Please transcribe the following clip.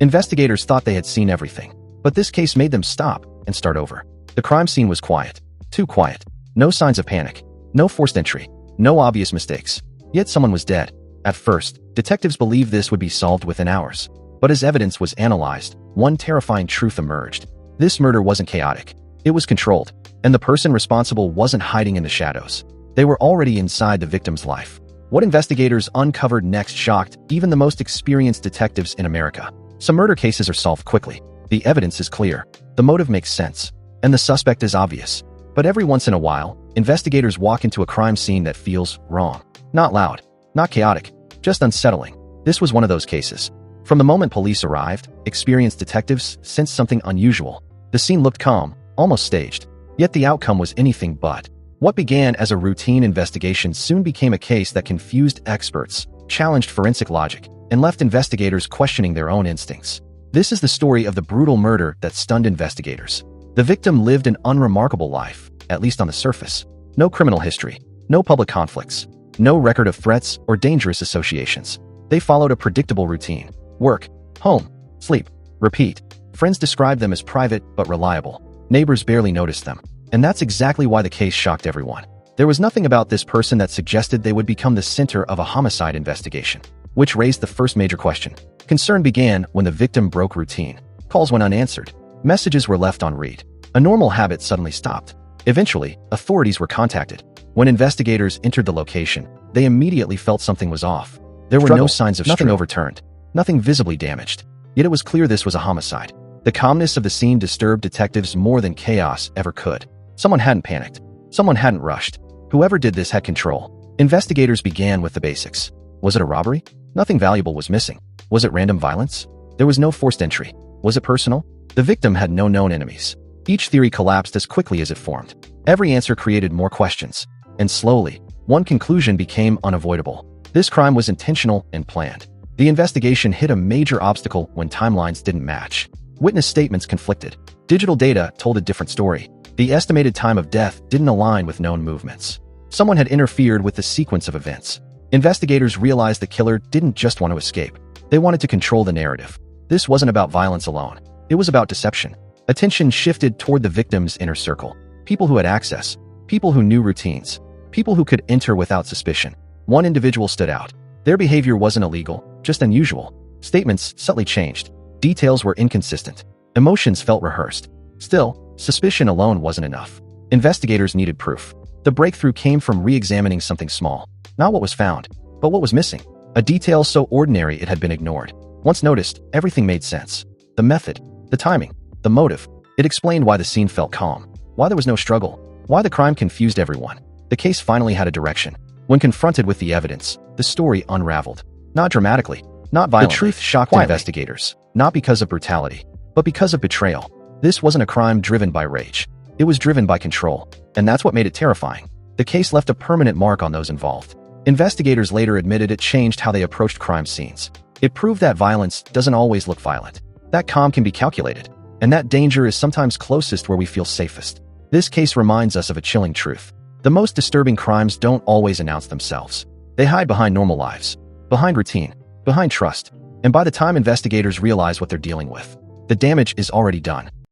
Investigators thought they had seen everything, but this case made them stop and start over. The crime scene was quiet. Too quiet. No signs of panic. No forced entry. No obvious mistakes. Yet someone was dead. At first, detectives believed this would be solved within hours. But as evidence was analyzed, one terrifying truth emerged. This murder wasn't chaotic. It was controlled, and the person responsible wasn't hiding in the shadows. They were already inside the victim's life. What investigators uncovered next shocked even the most experienced detectives in America. Some murder cases are solved quickly. The evidence is clear. The motive makes sense. And the suspect is obvious. But every once in a while, investigators walk into a crime scene that feels wrong. Not loud. Not chaotic. Just unsettling. This was one of those cases. From the moment police arrived, experienced detectives sensed something unusual. The scene looked calm, almost staged. Yet the outcome was anything but. What began as a routine investigation soon became a case that confused experts, challenged forensic logic, and left investigators questioning their own instincts. This is the story of the brutal murder that stunned investigators. The victim lived an unremarkable life, at least on the surface. No criminal history, no public conflicts, no record of threats or dangerous associations. They followed a predictable routine. Work, home, sleep, repeat. Friends described them as private but reliable. Neighbors barely noticed them. And that's exactly why the case shocked everyone. There was nothing about this person that suggested they would become the center of a homicide investigation, which raised the first major question. Concern began when the victim broke routine. Calls went unanswered. Messages were left on read. A normal habit suddenly stopped. Eventually, authorities were contacted. When investigators entered the location, they immediately felt something was off. There were no signs of nothing overturned, nothing visibly damaged. Yet it was clear this was a homicide. The calmness of the scene disturbed detectives more than chaos ever could. Someone hadn't panicked. Someone hadn't rushed. Whoever did this had control. Investigators began with the basics. Was it a robbery? Nothing valuable was missing. Was it random violence? There was no forced entry. Was it personal? The victim had no known enemies. Each theory collapsed as quickly as it formed. Every answer created more questions. And slowly, one conclusion became unavoidable. This crime was intentional and planned. The investigation hit a major obstacle when timelines didn't match. Witness statements conflicted. Digital data told a different story. The estimated time of death didn't align with known movements. Someone had interfered with the sequence of events. Investigators realized the killer didn't just want to escape. They wanted to control the narrative. This wasn't about violence alone. It was about deception. Attention shifted toward the victim's inner circle. People who had access. People who knew routines. People who could enter without suspicion. One individual stood out. Their behavior wasn't illegal, just unusual. Statements subtly changed. Details were inconsistent. Emotions felt rehearsed. Still, suspicion alone wasn't enough. Investigators needed proof. The breakthrough came from re-examining something small. Not what was found, but what was missing. A detail so ordinary it had been ignored. Once noticed, everything made sense. The method, the timing, the motive. It explained why the scene felt calm, why there was no struggle, why the crime confused everyone. The case finally had a direction. When confronted with the evidence, the story unraveled. Not dramatically, not violently. The truth shocked investigators, not because of brutality, but because of betrayal. This wasn't a crime driven by rage. It was driven by control, and that's what made it terrifying. The case left a permanent mark on those involved. Investigators later admitted it changed how they approached crime scenes. It proved that violence doesn't always look violent. That calm can be calculated, and that danger is sometimes closest where we feel safest. This case reminds us of a chilling truth. The most disturbing crimes don't always announce themselves. They hide behind normal lives, behind routine, behind trust, and by the time investigators realize what they're dealing with, the damage is already done.